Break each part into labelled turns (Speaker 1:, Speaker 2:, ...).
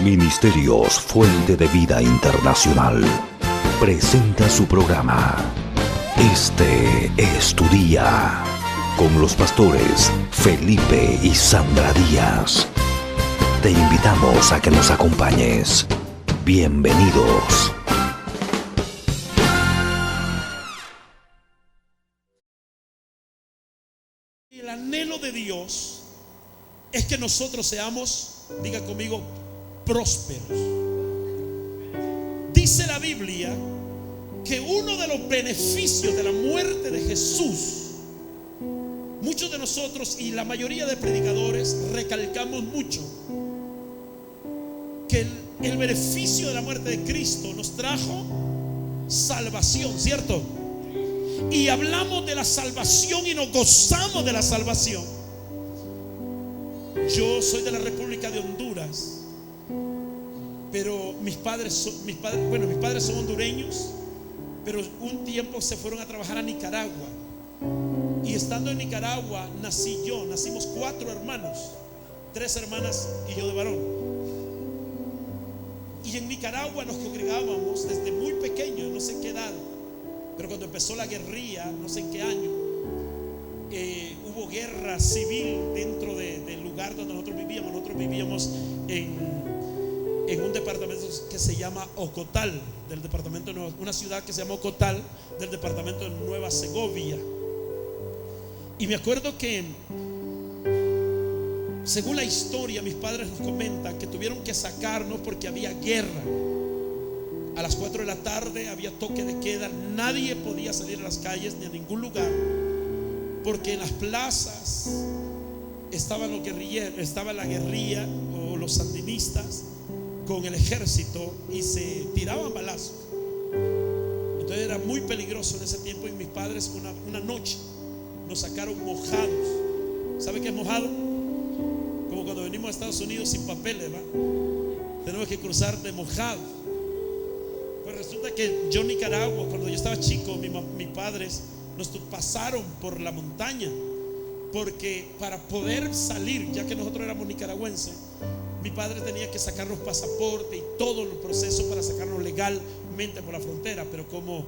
Speaker 1: Ministerios Fuente de Vida Internacional presenta su programa Este es tu día, con los pastores Felipe y Sandra Díaz. Te invitamos a que nos acompañes. Bienvenidos.
Speaker 2: El anhelo de Dios es que nosotros seamos, diga conmigo, prósperos. Dice la Biblia que uno de los beneficios de la muerte de Jesús, muchos de nosotros y la mayoría de predicadores recalcamos mucho que el beneficio de la muerte de Cristo nos trajo salvación, ¿cierto? Y hablamos de la salvación y nos gozamos de la salvación. Yo soy de la República de Honduras, pero mis padres son hondureños, pero un tiempo se fueron a trabajar a Nicaragua. Y estando en Nicaragua nacimos 4 hermanos, 3 hermanas y yo de varón. Y en Nicaragua nos congregábamos desde muy pequeños, no sé en qué edad, pero cuando empezó la guerrilla, no sé en qué año, hubo guerra civil dentro del lugar donde nosotros vivíamos. Nosotros vivíamos en un departamento que se llama Ocotal, del departamento de una ciudad que se llama Ocotal, del departamento de Nueva Segovia. Y me acuerdo que, según la historia, mis padres nos comentan que tuvieron que sacarnos porque había guerra. A las 4 de la tarde había toque de queda, nadie podía salir a las calles ni a ningún lugar, porque en las plazas estaban los guerrilleros, estaba la guerrilla o los sandinistas con el ejército y se tiraban balazos. Entonces era muy peligroso en ese tiempo. Y mis padres una noche nos sacaron mojados. ¿Sabe qué es mojado? Como cuando venimos a Estados Unidos sin papeles, ¿va? Tenemos que cruzar de mojados. Pues resulta que yo en Nicaragua, cuando yo estaba chico, mis padres nos pasaron por la montaña, porque para poder salir, ya que nosotros éramos nicaragüenses, mi padre tenía que sacar los pasaportes y todo el proceso para sacarnos legalmente por la frontera. Pero como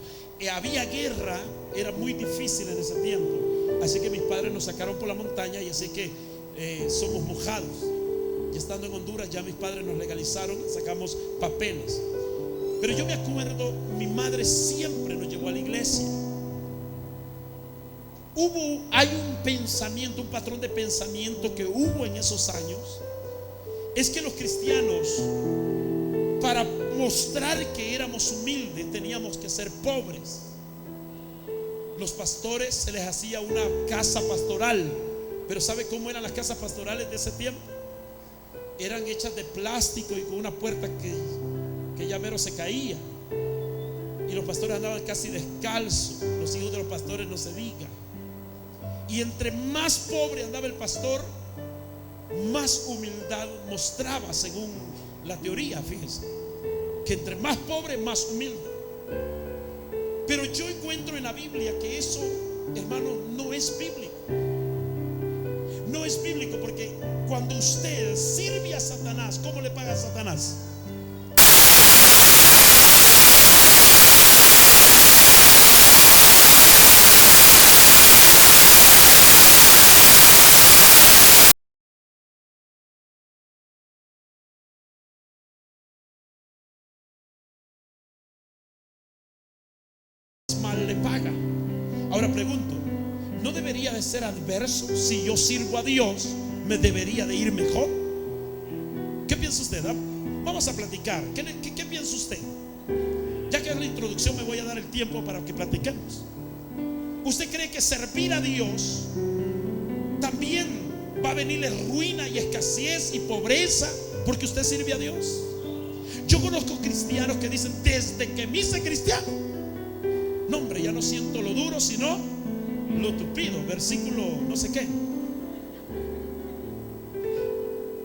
Speaker 2: había guerra, era muy difícil en ese tiempo. Así que mis padres nos sacaron por la montaña, y así que somos mojados. Y estando en Honduras, ya mis padres nos legalizaron, sacamos papeles. Pero yo me acuerdo, mi madre siempre nos llevó a la iglesia. Hay un pensamiento, un patrón de pensamiento que hubo en esos años. Es que los cristianos, para mostrar que éramos humildes, teníamos que ser pobres. Los pastores, se les hacía una casa pastoral. Pero ¿sabe cómo eran las casas pastorales de ese tiempo? Eran hechas de plástico y con una puerta que ya mero se caía. Y los pastores andaban casi descalzos. Los hijos de los pastores no se diga. Y entre más pobre andaba el pastor, más humildad mostraba, según la teoría. Fíjense que entre más pobre, más humilde. Pero yo encuentro en la Biblia que eso, hermano, no es bíblico. No es bíblico, porque cuando usted sirve a Satanás, ¿cómo le paga a Satanás? Mal le paga. Ahora pregunto, ¿no debería de ser adverso? Si yo sirvo a Dios, ¿me debería de ir mejor? ¿Qué piensa usted? Vamos a platicar. ¿Qué piensa usted? Ya que es la introducción, me voy a dar el tiempo para que platiquemos. ¿Usted cree que servir a Dios también va a venirle ruina y escasez y pobreza porque usted sirve a Dios? Yo conozco cristianos que dicen: desde que me hice cristiano, no, hombre, ya no siento lo duro, sino lo tupido. Versículo no sé qué.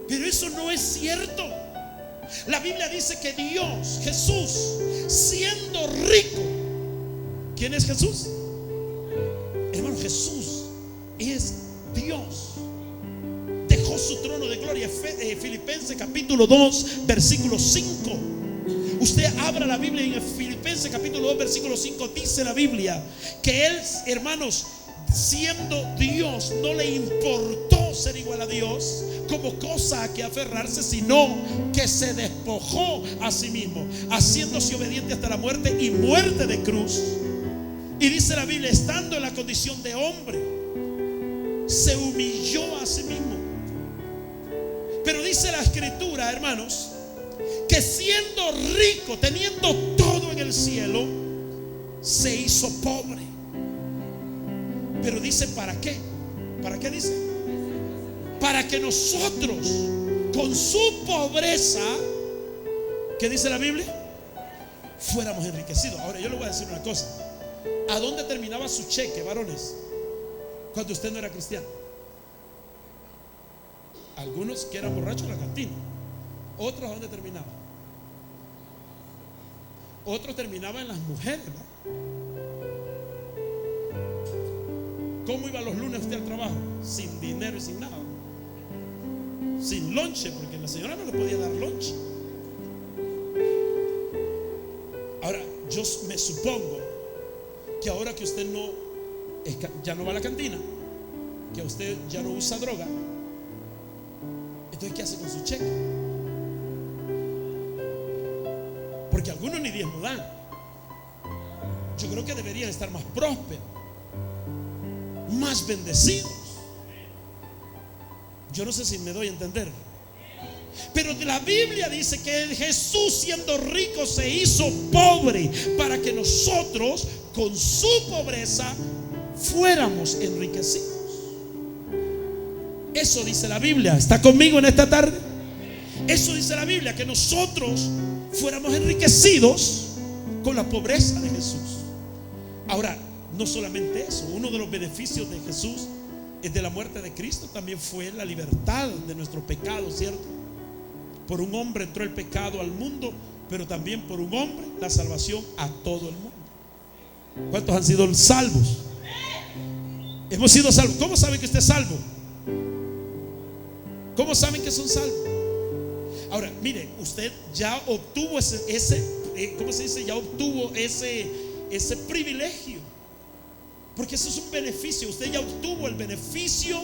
Speaker 2: Pero eso no es cierto. La Biblia dice que Dios, Jesús, siendo rico, ¿quién es Jesús? Hermano, Jesús es Dios. Dejó dejó su trono de gloria. Filipenses capítulo 2 versículo 5. Usted abra la Biblia y en Filipenses capítulo 2 versículo 5 dice la Biblia que él, hermanos, siendo Dios, no le importó ser igual a Dios como cosa a que aferrarse, sino que se despojó a sí mismo, haciéndose obediente hasta la muerte y muerte de cruz. Y dice la Biblia, estando en la condición de hombre, se humilló a sí mismo. Pero dice la Escritura, hermanos, que siendo rico, teniendo todo en el cielo, se hizo pobre. Pero dice, ¿para qué? ¿Para qué dice? Para que nosotros, con su pobreza, ¿qué dice la Biblia? Fuéramos enriquecidos. Ahora yo le voy a decir una cosa. ¿A dónde terminaba su cheque, varones, cuando usted no era cristiano? Algunos que eran borrachos en la cantina. Otros, ¿a dónde terminaban? Otros terminaban en las mujeres, ¿no? ¿Cómo iba los lunes usted al trabajo? Sin dinero y sin nada, sin lonche, porque la señora no le podía dar lonche. Ahora, yo me supongo que ahora que usted ya no va a la cantina, que usted ya no usa droga, entonces ¿qué hace con su cheque? Porque algunos ni diezmo dan. Yo creo que deberían estar más prósperos, más bendecidos. Yo no sé si me doy a entender. Pero la Biblia dice que Jesús, siendo rico, se hizo pobre para que nosotros con su pobreza fuéramos enriquecidos. Eso dice la Biblia. ¿Está conmigo en esta tarde? Eso dice la Biblia, que nosotros fuéramos enriquecidos con la pobreza de Jesús. Ahora, no solamente eso, uno de los beneficios de Jesús, de la muerte de Cristo, también fue la libertad de nuestro pecado, ¿cierto? Por un hombre entró el pecado al mundo, pero también por un hombre la salvación a todo el mundo. ¿Cuántos han sido salvos? Hemos sido salvos. ¿Cómo saben que usted es salvo? ¿Cómo saben que son salvos? Ahora, mire, usted ya obtuvo ¿cómo se dice? Ya obtuvo ese privilegio, porque eso es un beneficio. Usted ya obtuvo el beneficio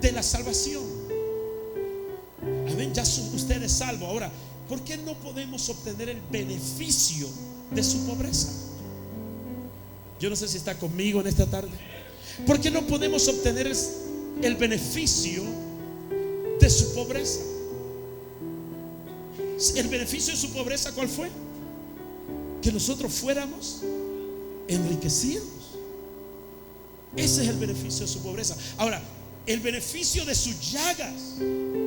Speaker 2: de la salvación. Amén, ya usted es salvo. Ahora, ¿por qué no podemos obtener el beneficio de su pobreza? Yo no sé si está conmigo en esta tarde. ¿Por qué no podemos obtener el beneficio de su pobreza? El beneficio de su pobreza, ¿cuál fue? Que nosotros fuéramos enriquecidos. Ese es el beneficio de su pobreza. Ahora, el beneficio de sus llagas,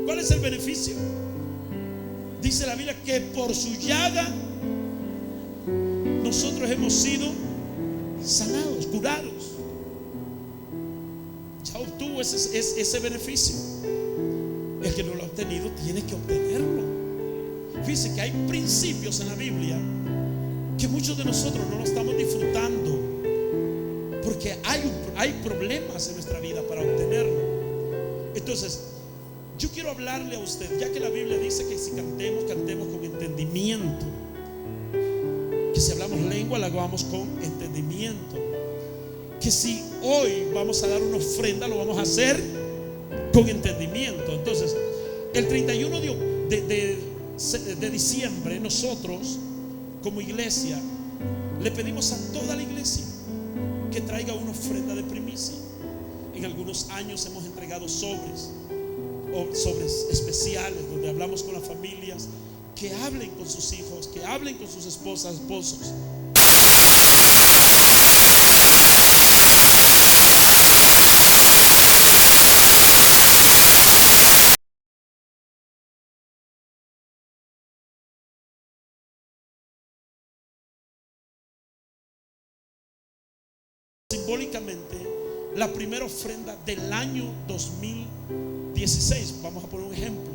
Speaker 2: ¿cuál es el beneficio? Dice la Biblia que por su llaga nosotros hemos sido sanados, curados. Ya obtuvo ese beneficio. El que no lo ha obtenido tiene que obtenerlo. Fíjense que hay principios en la Biblia que muchos de nosotros no lo estamos disfrutando, porque hay problemas en nuestra vida para obtenerlo. Entonces, yo quiero hablarle a usted, ya que la Biblia dice que si cantemos con entendimiento, que si hablamos lengua la hagamos con entendimiento, que si hoy vamos a dar una ofrenda lo vamos a hacer con entendimiento. Entonces, el 31 de diciembre, nosotros como iglesia le pedimos a toda la iglesia que traiga una ofrenda de primicia. En algunos años hemos entregado sobres especiales donde hablamos con las familias, que hablen con sus hijos, que hablen con sus esposas, esposos. Simbólicamente, la primera ofrenda del año 2016, vamos a poner un ejemplo,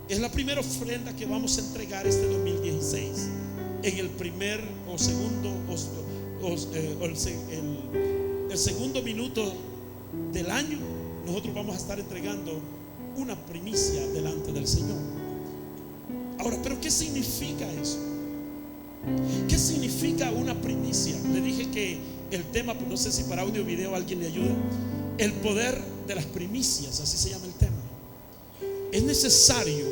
Speaker 2: es la primera ofrenda que vamos a entregar este 2016, en el primer o segundo el segundo minuto del año. nosotros vamos a estar entregando una primicia delante del Señor. Ahora, ¿pero qué significa eso? ¿Qué significa una primicia? Le dije que el tema, no sé si para audio o video alguien le ayuda. El poder de las primicias, así se llama el tema. Es necesario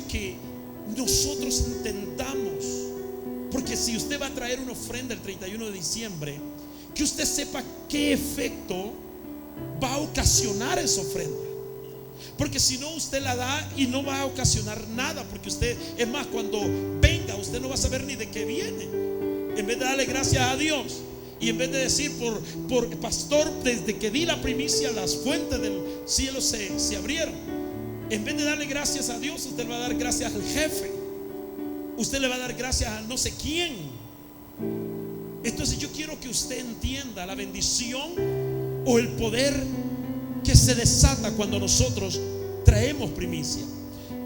Speaker 2: que nosotros entendamos, porque si usted va a traer una ofrenda el 31 de diciembre, que usted sepa qué efecto va a ocasionar esa ofrenda. Porque si no, usted la da y no va a ocasionar nada. Porque usted, es más, cuando venga, usted no va a saber ni de qué viene. En vez de darle gracias a Dios, y en vez de decir, por pastor, desde que di la primicia, las fuentes del cielo se abrieron. En vez de darle gracias a Dios, usted le va a dar gracias al jefe. Usted le va a dar gracias a no sé quién. Entonces yo quiero que usted entienda la bendición o el poder que se desata cuando nosotros traemos primicia.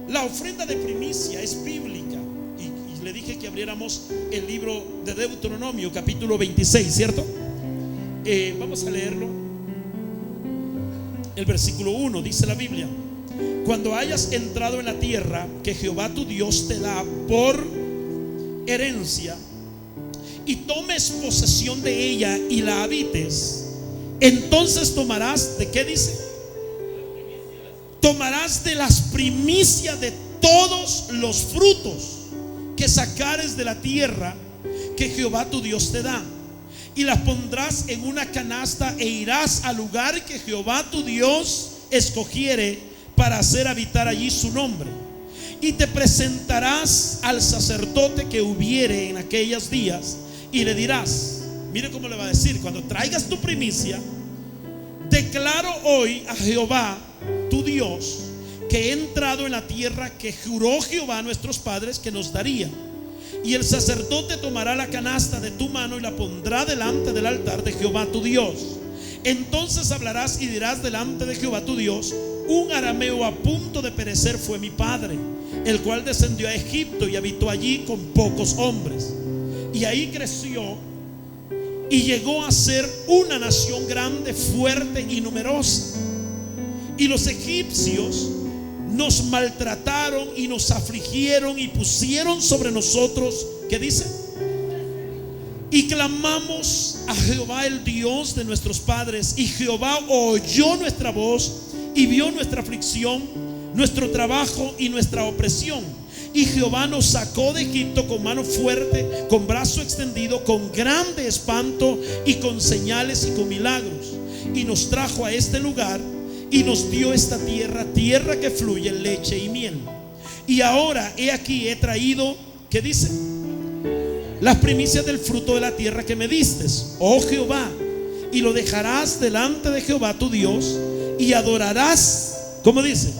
Speaker 2: La ofrenda de primicia es bíblica. Y le dije que abriéramos el libro de Deuteronomio, capítulo 26, ¿cierto? Vamos a leerlo. El versículo 1 dice la Biblia: cuando hayas entrado en la tierra que Jehová tu Dios te da por herencia, y tomes posesión de ella y la habites, entonces tomarás, ¿de qué dice? Tomarás de las primicias de todos los frutos que sacares de la tierra que Jehová tu Dios te da, y las pondrás en una canasta, e irás al lugar que Jehová tu Dios escogiere para hacer habitar allí su nombre. Y te presentarás al sacerdote que hubiere en aquellos días, y le dirás, mire cómo le va a decir: cuando traigas tu primicia, declaro hoy a Jehová tu Dios que he entrado en la tierra que juró Jehová a nuestros padres que nos daría. Y el sacerdote tomará la canasta de tu mano y la pondrá delante del altar de Jehová tu Dios. Entonces hablarás y dirás delante de Jehová tu Dios: un arameo a punto de perecer fue mi padre, el cual descendió a Egipto y habitó allí con pocos hombres. Y ahí creció y llegó a ser una nación grande, fuerte y numerosa. Y los egipcios nos maltrataron y nos afligieron y pusieron sobre nosotros, ¿qué dice? Y clamamos a Jehová, el Dios de nuestros padres, y Jehová oyó nuestra voz y vio nuestra aflicción, nuestro trabajo y nuestra opresión. Y Jehová nos sacó de Egipto con mano fuerte, con brazo extendido, con grande espanto y con señales y con milagros. Y nos trajo a este lugar y nos dio esta tierra, tierra que fluye leche y miel. Y ahora he aquí he traído, ¿qué dice? Las primicias del fruto de la tierra que me diste, oh Jehová. Y lo dejarás delante de Jehová tu Dios y adorarás, ¿cómo dice?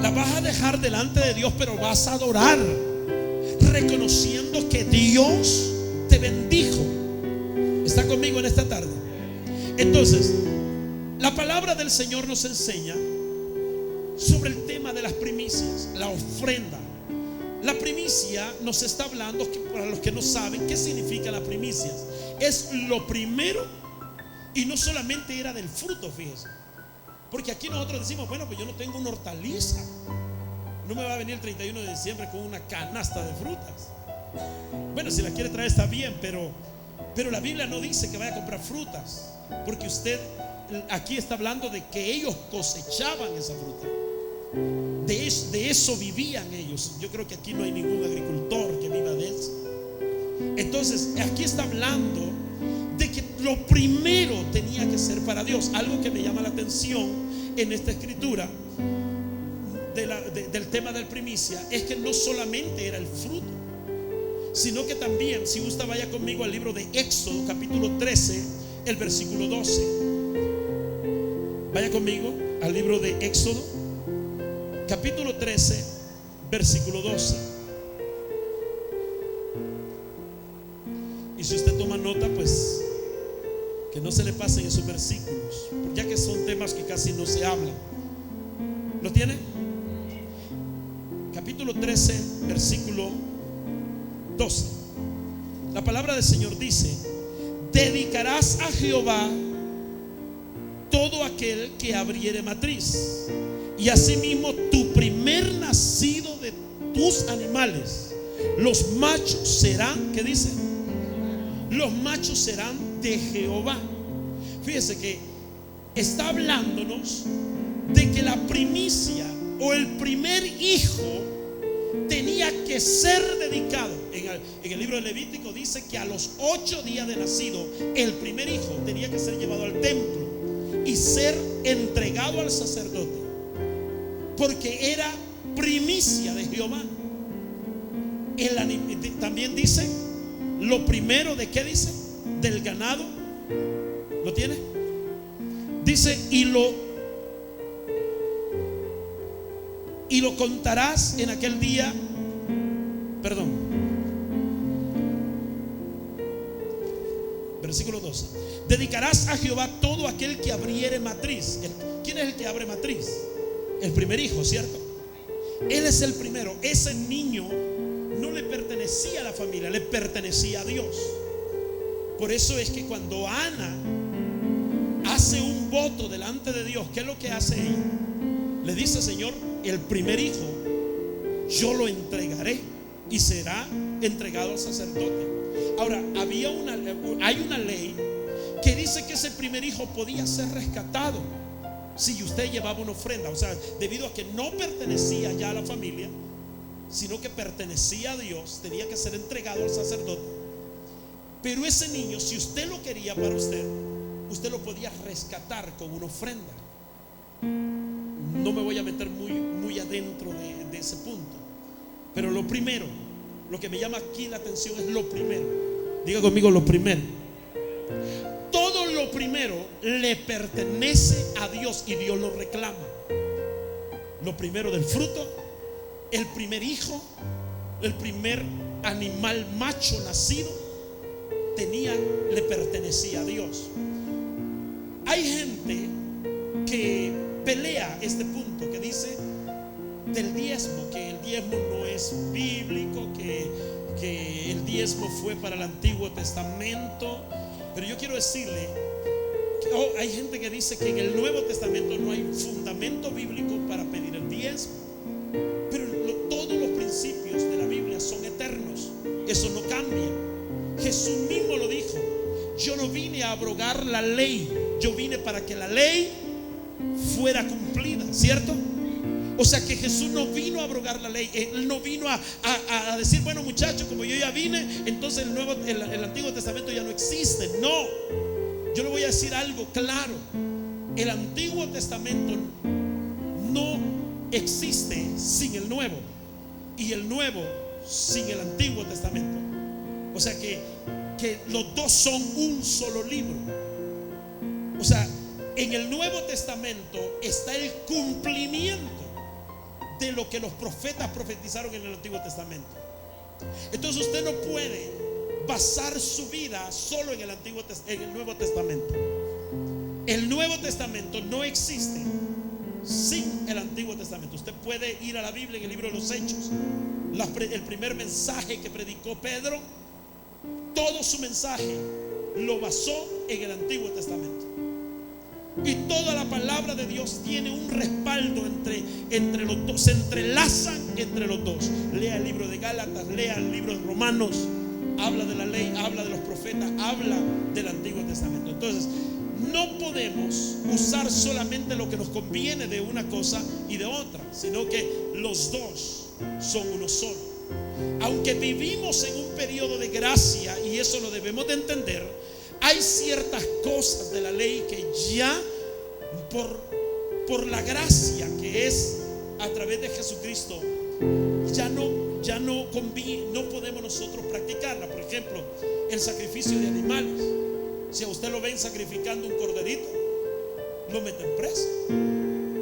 Speaker 2: La vas a dejar delante de Dios, pero vas a adorar, reconociendo que Dios te bendijo. ¿Está conmigo en esta tarde? Entonces, la palabra del Señor nos enseña sobre el tema de las primicias, la ofrenda. La primicia nos está hablando, que para los que no saben qué significa la primicia, es lo primero, y no solamente era del fruto, fíjese. Porque aquí nosotros decimos, bueno, pues yo no tengo una hortaliza, no me va a venir el 31 de diciembre con una canasta de frutas. Bueno, si la quiere traer está bien, pero la Biblia no dice que vaya a comprar frutas, porque usted aquí está hablando de que ellos cosechaban esa fruta. De eso vivían ellos. Yo creo que aquí no hay ningún agricultor que viva de eso. Entonces aquí está hablando de que lo primero tenía que ser para Dios. Algo que me llama la atención en esta escritura del tema del primicia es que no solamente era el fruto, sino que también, si usted vaya conmigo al libro de Éxodo capítulo 13, el versículo 12. Vaya conmigo al libro de Éxodo capítulo 13, versículo 12. Y si usted toma nota, pues que no se le pasen esos versículos, ya que son temas que casi no se hablan. ¿Lo tiene? Capítulo 13, versículo 12. La palabra del Señor dice: dedicarás a Jehová todo aquel que abriere matriz, y asimismo tu primer nacido de tus animales. Los machos serán, ¿qué dice? Los machos serán de Jehová. Fíjese que está hablándonos de que la primicia o el primer hijo tenía que ser dedicado. En el libro de Levítico dice que a los 8 días de nacido el primer hijo tenía que ser llevado al templo y ser entregado al sacerdote, porque era primicia de Jehová. También dice lo primero de, ¿qué dice? Del ganado. ¿Lo tiene? Dice y lo contarás en aquel día. Perdón, versículo 12. Dedicarás a Jehová todo aquel que abriere matriz. ¿Quién es el que abre matriz? El primer hijo, ¿cierto? Él es el primero. Ese niño no le pertenecía a la familia, le pertenecía a Dios. Por eso es que cuando Ana hace un voto delante de Dios, ¿qué es lo que hace ella? Le dice: Señor, el primer hijo yo lo entregaré y será entregado al sacerdote. Ahora, hay una ley que dice que ese primer hijo podía ser rescatado si usted llevaba una ofrenda. O sea, debido a que no pertenecía ya a la familia, sino que pertenecía a Dios, tenía que ser entregado al sacerdote. Pero ese niño, si usted lo quería para usted, usted lo podía rescatar con una ofrenda. No me voy a meter muy adentro de ese punto, pero lo primero, lo que me llama aquí la atención es lo primero. Diga conmigo: lo primero. Todo lo primero le pertenece a Dios y Dios lo reclama. Lo primero del fruto, el primer hijo, el primer animal macho nacido, le pertenecía a Dios. Hay gente que pelea este punto, que dice del diezmo, que el diezmo no es bíblico, que el diezmo fue para el Antiguo Testamento. Pero yo quiero decirle que hay gente que dice que en el Nuevo Testamento no hay fundamento bíblico para pedir el diezmo. Pero todos los principios de la Biblia son eternos, eso no cambia. Jesús mismo lo dijo: yo no vine a abrogar la ley, yo vine para que la ley fuera cumplida, ¿cierto? O sea que Jesús no vino a abrogar la ley. Él no vino a decir: bueno, muchachos, como yo ya vine, entonces el Antiguo Testamento ya no existe. No, yo le voy a decir algo claro: el Antiguo Testamento no existe sin el Nuevo, y el Nuevo sin el Antiguo Testamento. O sea que los dos son un solo libro. O sea, en el Nuevo Testamento está el cumplimiento de lo que los profetas profetizaron en el Antiguo Testamento. Entonces usted no puede basar su vida solo en el Nuevo Testamento. El Nuevo Testamento no existe sin el Antiguo Testamento. Usted puede ir a la Biblia en el libro de los Hechos. El primer mensaje que predicó Pedro, todo su mensaje lo basó en el Antiguo Testamento. Y toda la palabra de Dios tiene un respaldo entre los dos, se entrelazan entre los dos. Lea el libro de Gálatas, lea el libro de Romanos, habla de la ley, habla de los profetas, habla del Antiguo Testamento. Entonces, no podemos usar solamente lo que nos conviene de una cosa y de otra, sino que los dos son uno solo. Aunque vivimos en un periodo de gracia, y eso lo debemos de entender, hay ciertas cosas de la ley que ya por la gracia que es a través de Jesucristo, ya no podemos nosotros practicarla. Por ejemplo, el sacrificio de animales. Si a usted lo ven sacrificando un corderito, lo meten preso,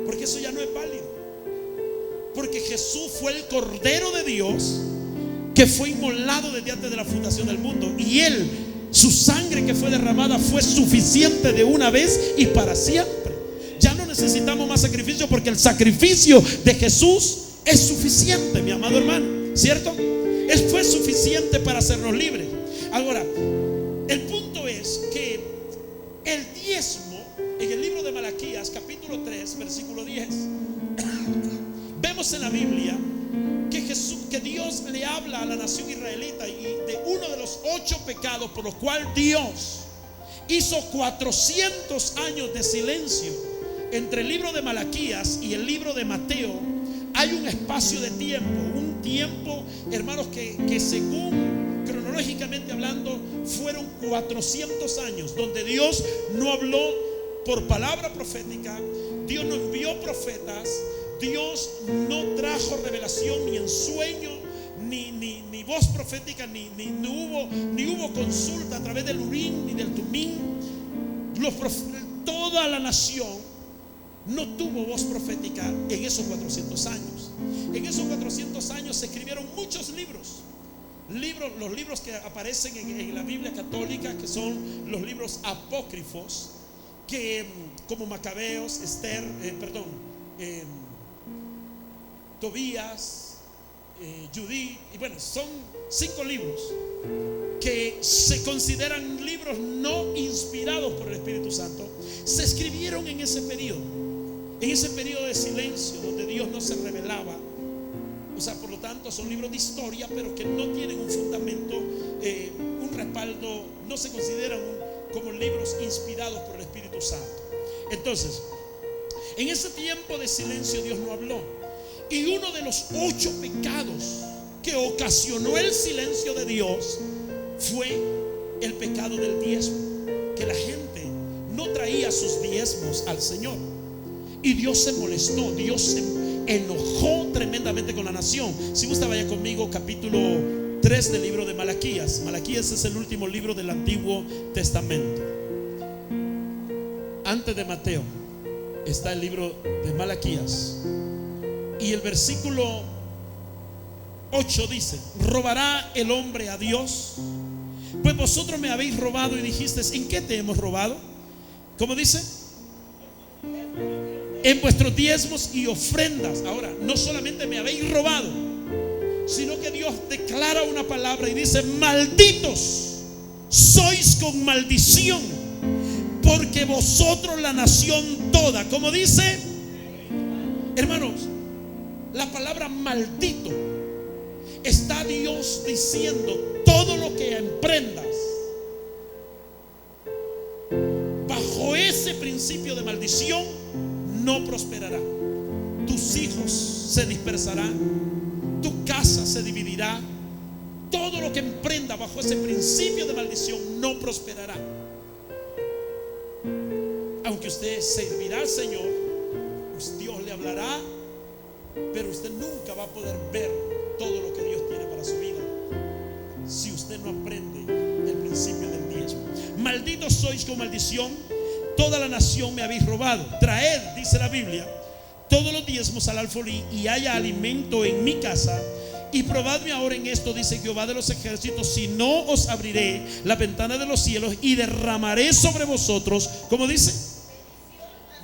Speaker 2: porque eso ya no es válido. Porque Jesús fue el Cordero de Dios que fue inmolado desde antes de la fundación del mundo, y Él, su sangre que fue derramada fue suficiente de una vez y para siempre. Ya no necesitamos más sacrificio, porque el sacrificio de Jesús es suficiente, mi amado hermano, ¿cierto? Él fue suficiente para hacernos libres. Ahora, el punto es que el diezmo, en el libro de Malaquías 10, versículo 10. Vemos en la Biblia que Dios le habla a la nación israelita y de uno de los 8 pecados por los cuales Dios hizo 400 años de silencio. Entre el libro de Malaquías y el libro de Mateo hay un espacio de tiempo, un tiempo, hermanos, que según cronológicamente hablando fueron 400 años donde Dios no habló por palabra profética, Dios no envió profetas, Dios no trajo revelación ni en sueño, ni voz profética, ni hubo consulta a través del Urim ni del Tumim. Toda la nación no tuvo voz profética en esos 400 años. En esos 400 años se escribieron muchos libros. Los libros que aparecen en la Biblia católica, que son los libros apócrifos, que como Macabeos, Esther, Tobías, Judith, y bueno, son 5 libros que se consideran libros no inspirados por el Espíritu Santo. Se escribieron en ese periodo de silencio donde Dios no se revelaba. O sea, por lo tanto son libros de historia, pero que no tienen un fundamento, un respaldo, no se consideran como libros inspirados por el Espíritu Santo. Entonces, en ese tiempo de silencio Dios no habló. Y uno de los 8 pecados que ocasionó el silencio de Dios fue el pecado del diezmo, que la gente no traía sus diezmos al Señor. Y Dios se molestó, Dios se enojó tremendamente con la nación. Si gusta, vaya conmigo, capítulo 3 del libro de Malaquías. Malaquías es el último libro del Antiguo Testamento. Antes de Mateo está el libro de Malaquías. Y el versículo 8 dice: ¿robará el hombre a Dios? Pues vosotros me habéis robado y dijisteis: ¿en qué te hemos robado? ¿Cómo dice? En vuestros diezmos y ofrendas. Ahora, no solamente me habéis robado, sino que Dios declara una palabra y dice: malditos sois con maldición, porque vosotros la nación toda. ¿Cómo dice? Hermanos, la palabra maldito, está Dios diciendo: todo lo que emprendas bajo ese principio de maldición no prosperará. Tus hijos se dispersarán, tu casa se dividirá. Todo lo que emprenda bajo ese principio de maldición no prosperará. Aunque usted servirá al Señor, pues Dios le hablará, pero usted nunca va a poder ver todo lo que Dios tiene para su vida si usted no aprende el principio del diezmo. Malditos sois con maldición, toda la nación me habéis robado. Traed, dice la Biblia, todos los diezmos al alfolí, y haya alimento en mi casa. Y probadme ahora en esto, dice Jehová de los ejércitos, si no os abriré la ventana de los cielos y derramaré sobre vosotros, como dice,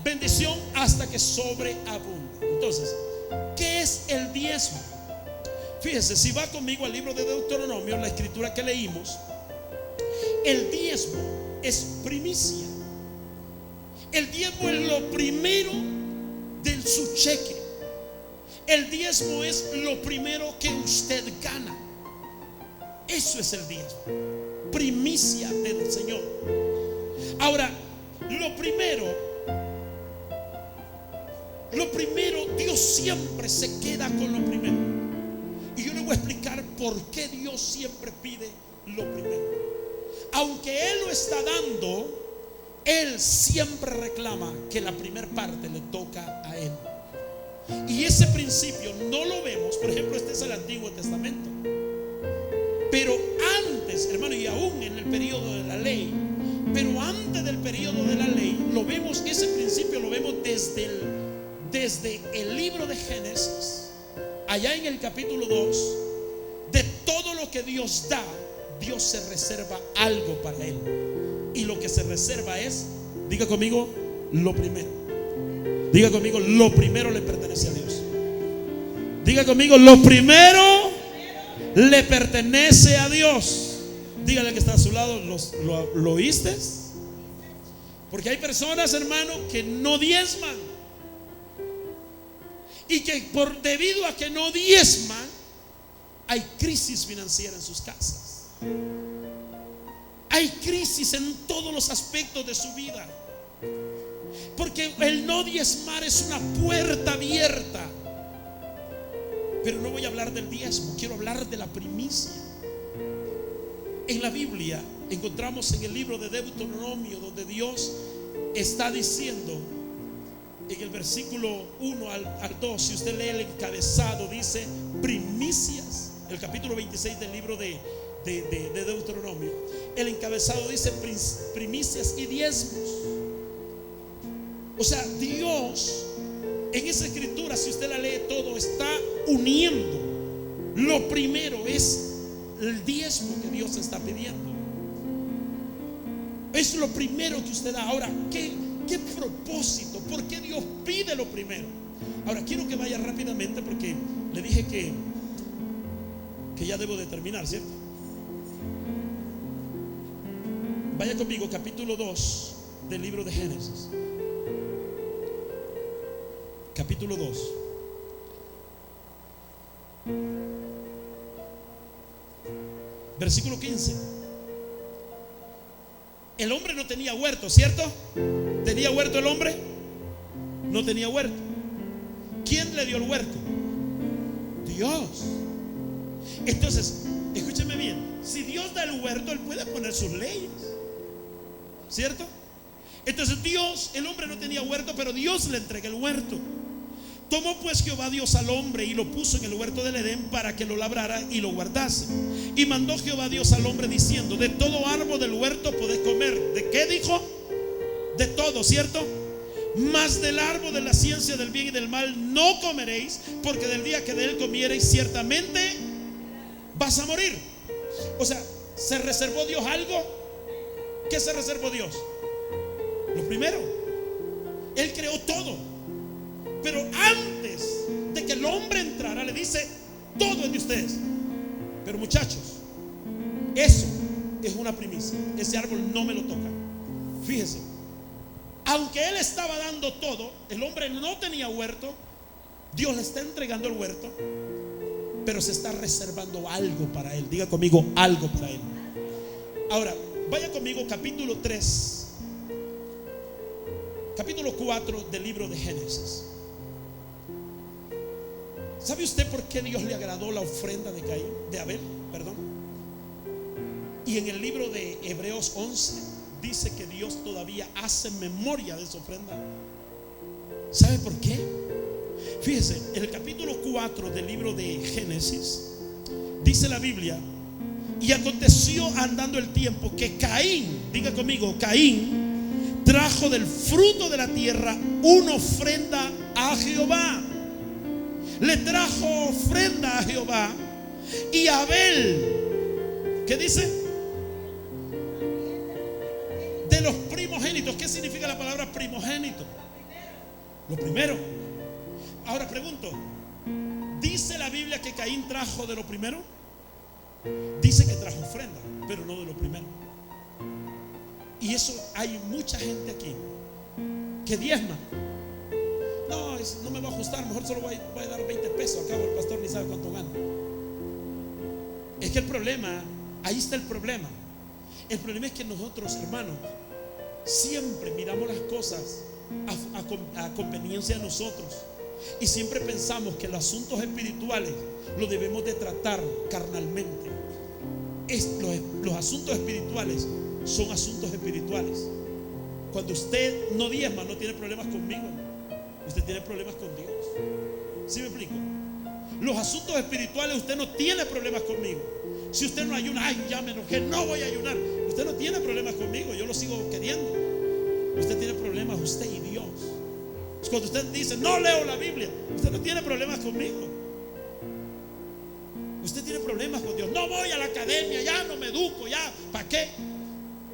Speaker 2: bendición hasta que sobreabunde. Entonces, ¿qué es el diezmo? Fíjese, si va conmigo al libro de Deuteronomio, la escritura que leímos, el diezmo es primicia. El diezmo es lo primero de su cheque. El diezmo es lo primero que usted gana. Eso es el diezmo, primicia del Señor. Ahora, lo primero, Dios siempre se queda con lo primero. Y yo le voy a explicar por qué Dios siempre pide lo primero. Aunque Él lo está dando, Él siempre reclama que la primera parte le toca a Él. Y ese principio no lo vemos, por ejemplo, este es el Antiguo Testamento. Pero antes, hermano, y aún en el periodo de la ley, pero antes del periodo de la ley, lo vemos, ese principio lo vemos desde el libro de Génesis, allá en el capítulo 2, de todo lo que Dios da, Dios se reserva algo para Él. Y lo que se reserva es, diga conmigo, lo primero. Diga conmigo, lo primero le pertenece a Dios. Diga conmigo, lo primero le pertenece a Dios. Dígale que está a su lado, ¿lo oíste? Porque hay personas, hermano, que no diezman. y que debido a que no diezman, hay crisis financiera en sus casas. Hay crisis en todos los aspectos de su vida, porque el no diezmar es una puerta abierta. Pero no voy a hablar del diezmo, quiero hablar de la primicia. En la Biblia encontramos en el libro de Deuteronomio, donde Dios está diciendo en el versículo 1 al 2, si usted lee el encabezado, dice primicias. El capítulo 26 del libro de Deuteronomio, el encabezado dice primicias y diezmos. O sea, Dios en esa escritura, si usted la lee todo, está uniendo. Lo primero es el diezmo que Dios está pidiendo. Es lo primero que usted da. Ahora, ¿qué propósito? ¿Por qué Dios pide lo primero? Ahora quiero que vaya rápidamente, porque le dije que ya debo de terminar, ¿cierto? Vaya conmigo, capítulo 2 del libro de Génesis. Capítulo 2. Versículo 15. El hombre no tenía huerto, ¿cierto? ¿Tenía huerto el hombre? No tenía huerto. ¿Quién le dio el huerto? Dios. Entonces, escúcheme bien. Si Dios da el huerto, Él puede poner sus leyes, ¿cierto? Entonces Dios, el hombre no tenía huerto, pero Dios le entrega el huerto. Tomó pues Jehová Dios al hombre y lo puso en el huerto del Edén para que lo labrara y lo guardase. Y mandó Jehová Dios al hombre diciendo: de todo árbol del huerto podéis comer. ¿De qué dijo? De todo, ¿cierto? Mas del árbol de la ciencia del bien y del mal no comeréis, porque del día que de él comiereis ciertamente vas a morir. O sea, ¿se reservó Dios algo? ¿Qué se reservó Dios? Lo primero. Él creó todo, pero antes de que el hombre entrara, le dice: todo es de ustedes. Pero muchachos, eso es una primicia. Ese árbol no me lo toca. Fíjese, aunque él estaba dando todo, el hombre no tenía huerto. Dios le está entregando el huerto, pero se está reservando algo para él. Diga conmigo, algo para él. Ahora, vaya conmigo, capítulo 3, capítulo 4 del libro de Génesis. ¿Sabe usted por qué Dios le agradó la ofrenda de Abel? Y en el libro de Hebreos 11 dice que Dios todavía hace memoria de esa ofrenda. ¿Sabe por qué? Fíjese, en el capítulo 4 del libro de Génesis dice la Biblia: y aconteció andando el tiempo que Caín, diga conmigo, Caín trajo del fruto de la tierra una ofrenda a Jehová. Le trajo ofrenda a Jehová. Y Abel, ¿qué dice? De los primogénitos. ¿Qué significa la palabra primogénito? Lo primero. Ahora pregunto, ¿dice la Biblia que Caín trajo de lo primero? Dice que trajo ofrenda, pero no de lo primero. Y eso, hay mucha gente aquí que diezma. No me va a ajustar, mejor solo voy a dar 20 pesos. Acá el pastor ni sabe cuánto gana. Es que el problema, ahí está el problema. El problema es que nosotros, hermanos, siempre miramos las cosas a conveniencia de nosotros, y siempre pensamos que los asuntos espirituales los debemos de tratar carnalmente. Los asuntos espirituales son asuntos espirituales. Cuando usted no diezma, no tiene problemas conmigo, usted tiene problemas con Dios. ¿Sí me explico? Los asuntos espirituales, usted no tiene problemas conmigo. Si usted no ayuna, ay, ya me enojé, no voy a ayunar. Usted no tiene problemas conmigo, yo lo sigo queriendo. Usted tiene problemas, usted y Dios. Cuando usted dice, no leo la Biblia, usted no tiene problemas conmigo. Usted tiene problemas con Dios. No voy a la academia, ya no me educo, ya, ¿para qué?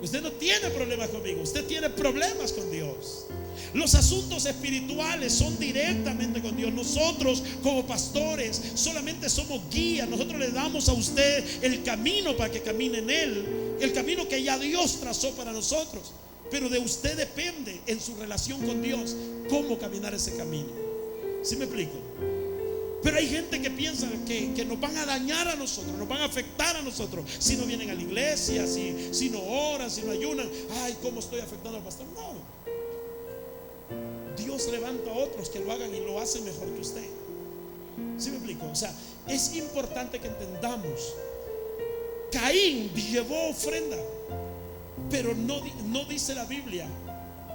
Speaker 2: Usted no tiene problemas conmigo, usted tiene problemas con Dios. Los asuntos espirituales son directamente con Dios. Nosotros como pastores solamente somos guías. Nosotros le damos a usted el camino para que camine en él, el camino que ya Dios trazó para nosotros. Pero de usted depende, en su relación con Dios, cómo caminar ese camino. ¿Sí me explico? Pero hay gente que piensa que nos van a dañar a nosotros, nos van a afectar a nosotros si no vienen a la iglesia, si no oran, si no ayunan. Ay, ¿cómo estoy afectando al pastor? No. Dios levanta a otros que lo hagan y lo hacen mejor que usted. ¿Sí me explico? O sea, es importante que entendamos. Caín llevó ofrenda, pero no dice la Biblia.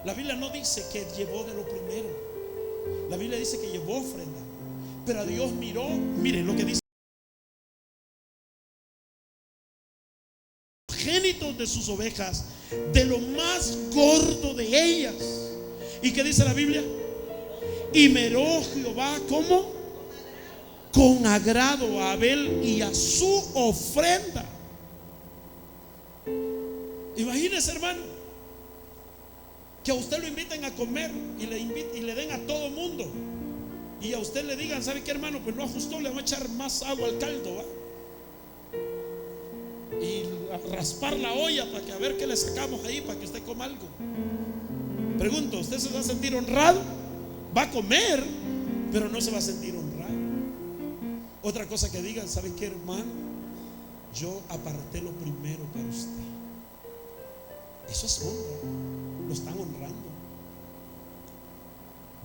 Speaker 2: La Biblia no dice que llevó de lo primero. La Biblia dice que llevó ofrenda. Pero a Dios miró, miren lo que dice: génitos de sus ovejas, de lo más gordo de ellas. ¿Y qué dice la Biblia? Y miró Jehová como con agrado a Abel y a su ofrenda. Imagínese, hermano, que a usted lo inviten a comer y le den a todo mundo, y a usted le digan: ¿sabe qué, hermano? Pues no ajustó, le vamos a echar más agua al caldo, ¿va? Y a raspar la olla para que a ver qué le sacamos ahí para que usted coma algo. Pregunto, ¿usted se va a sentir honrado? Va a comer, pero no se va a sentir honrado. Otra cosa que digan: ¿sabe qué, hermano? Yo aparté lo primero para usted. Eso es honra. Lo están honrando.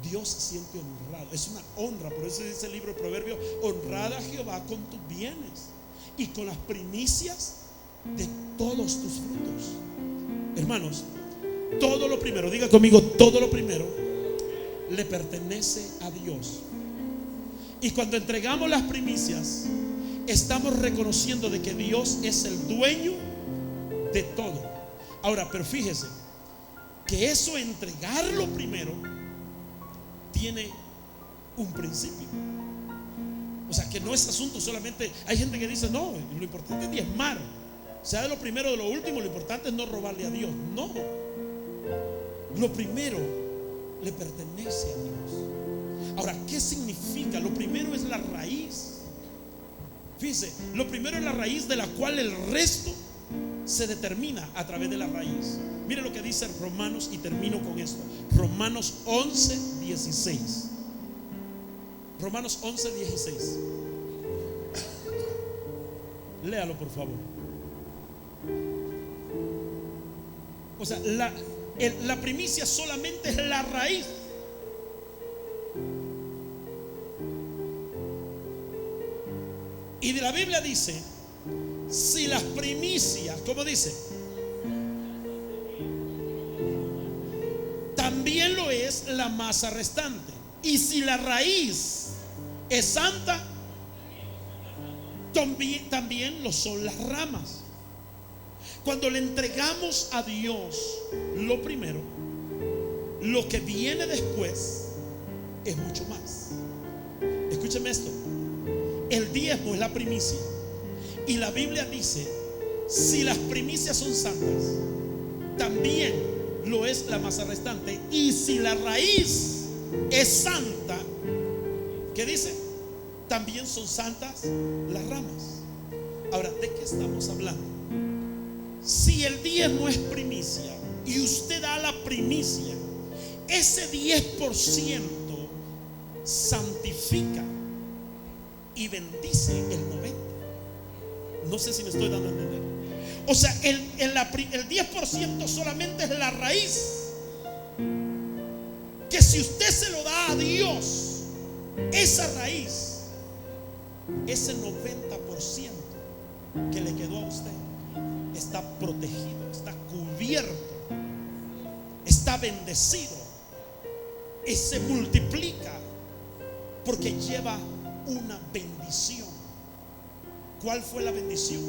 Speaker 2: Dios se siente honrado. Es una honra. Por eso dice el libro de Proverbios: honrad a Jehová con tus bienes y con las primicias de todos tus frutos. Hermanos, todo lo primero, diga conmigo, todo lo primero le pertenece a Dios. Y cuando entregamos las primicias, estamos reconociendo de que Dios es el dueño de todo. Ahora, pero fíjese que eso, entregarlo primero, tiene un principio. O sea, que no es asunto solamente. Hay gente que dice: no, lo importante es diezmar, sea de lo primero o de lo último, lo importante es no robarle a Dios. No, lo primero le pertenece a Dios. Ahora, ¿qué significa? Lo primero es la raíz. Fíjese, lo primero es la raíz de la cual el resto se determina a través de la raíz. Mire lo que dice Romanos, y termino con esto. Romanos 11:16. Romanos 11:16. Léalo, por favor. O sea, la primicia solamente es la raíz. Y de la Biblia dice: si las primicias, ¿cómo dice? También lo es la masa restante. Y si la raíz es santa, también lo son las ramas. Cuando le entregamos a Dios lo primero, lo que viene después es mucho más. Escúcheme esto: el diezmo es la primicia. Y la Biblia dice: si las primicias son santas, también lo es la masa restante. Y si la raíz es santa, ¿qué dice? También son santas las ramas. Ahora, ¿de qué estamos hablando? Si el diezmo es primicia y usted da la primicia, ese 10% santifica y bendice el 90%. No sé si me estoy dando a entender. O sea, el 10% solamente es la raíz, que si usted se lo da a Dios, esa raíz, ese 90% que le quedó a usted, está protegido, está cubierto, está bendecido y se multiplica porque lleva una bendición. ¿Cuál fue la bendición?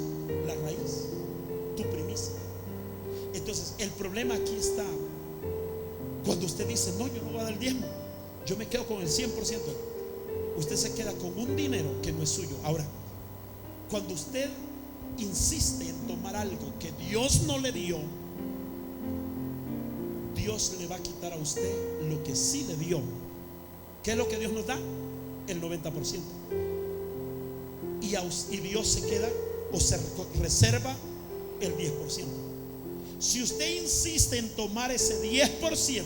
Speaker 2: La raíz, tu primicia. Entonces, el problema aquí está cuando usted dice: no, yo no voy a dar el diezmo, yo me quedo con el 100%. Usted se queda con un dinero que no es suyo. Ahora, cuando usted insiste en tomar algo que Dios no le dio, Dios le va a quitar a usted lo que sí le dio. ¿Qué es lo que Dios nos da? El 90%. Y Dios se queda o se reserva el 10%. Si usted insiste en tomar ese 10%,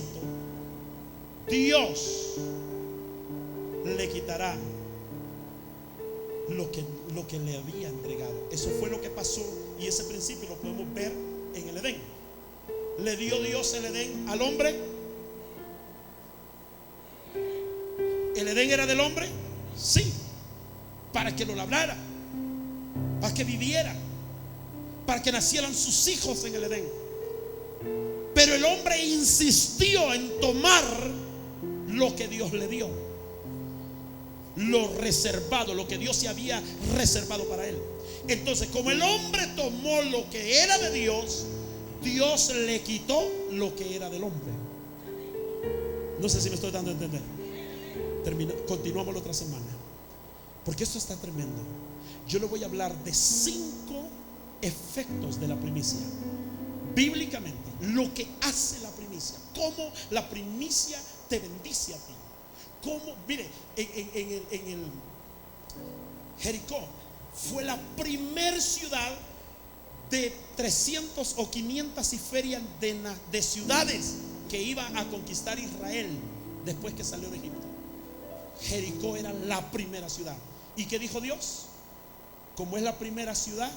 Speaker 2: Dios le quitará lo que le había entregado. Eso fue lo que pasó, y ese principio lo podemos ver en el Edén. ¿Le dio Dios el Edén al hombre? ¿El Edén era del hombre? Sí, para que lo labrara, para que viviera, para que nacieran sus hijos en el Edén. Pero el hombre insistió en tomar lo que Dios le dio, lo reservado, lo que Dios se había reservado para él. Entonces, como el hombre tomó lo que era de Dios, Dios le quitó lo que era del hombre. No sé si me estoy dando a entender. Continuamos la otra semana, porque esto está tremendo. Yo le voy a hablar de 5 efectos de la primicia, bíblicamente, lo que hace la primicia, cómo la primicia te bendice a ti. Cómo, mire, en el Jericó fue la primer ciudad de 300 o 500 y ferias de ciudades que iba a conquistar Israel después que salió de Egipto. Jericó era la primera ciudad. ¿Y qué dijo Dios? Como es la primera ciudad,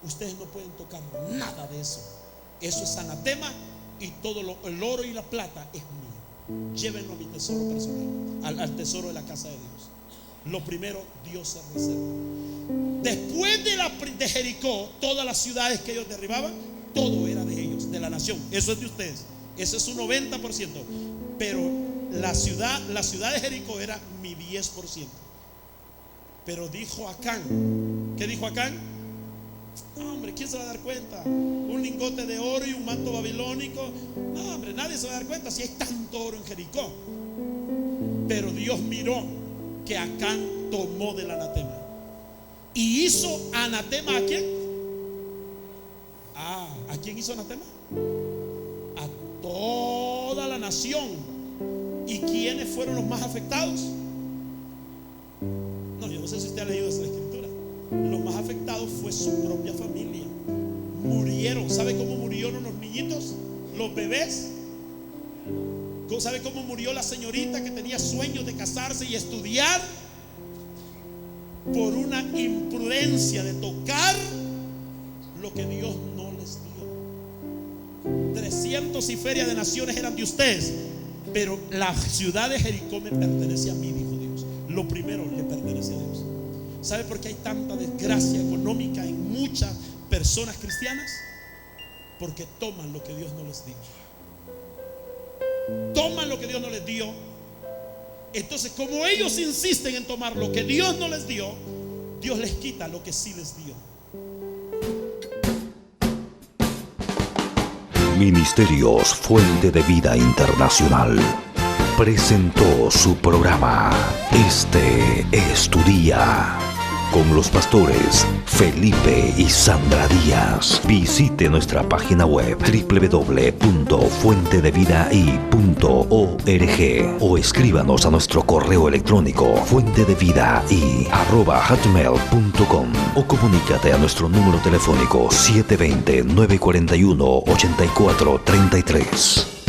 Speaker 2: ustedes no pueden tocar nada de eso. Eso es anatema, y todo el oro y la plata es mío. Llévenlo a mi tesoro personal, al tesoro de la casa de Dios. Lo primero, Dios se reserva. Después de Jericó, todas las ciudades que ellos derribaban, todo era de ellos, de la nación. Eso es de ustedes. Eso es un 90%. Pero la ciudad de Jericó era mi 10%. Pero dijo Acán, ¿qué dijo Acán? Hombre, ¿quién se va a dar cuenta? Un lingote de oro y un manto babilónico. No, hombre, nadie se va a dar cuenta si hay tanto oro en Jericó. Pero Dios miró que Acán tomó del anatema y hizo anatema. ¿A quién? ¿A quién hizo anatema? A toda la nación. ¿Y quiénes fueron los más afectados? No, yo no sé si usted ha leído esa escritura. Los más afectados fue su propia familia. Murieron. ¿Sabe cómo murieron los niñitos? Los bebés. ¿Sabe cómo murió la señorita que tenía sueños de casarse y estudiar? Por una imprudencia de tocar lo que Dios no les dio. 300 y ferias de naciones eran de ustedes, pero la ciudad de Jericó me pertenece a mí, dijo Dios. Lo primero le pertenece a Dios. ¿Sabe por qué hay tanta desgracia económica en muchas personas cristianas? Porque toman lo que Dios no les dio. Toman lo que Dios no les dio. Entonces, como ellos insisten en tomar lo que Dios no les dio, Dios les quita lo que sí les dio.
Speaker 1: Ministerios Fuente de Vida Internacional presentó su programa Este es tu día, con los pastores Felipe y Sandra Díaz. Visite nuestra página web www.fuentedevidai.org o escríbanos a nuestro correo electrónico fuentedevidai@hotmail.com o comunícate a nuestro número telefónico 720-941-8433.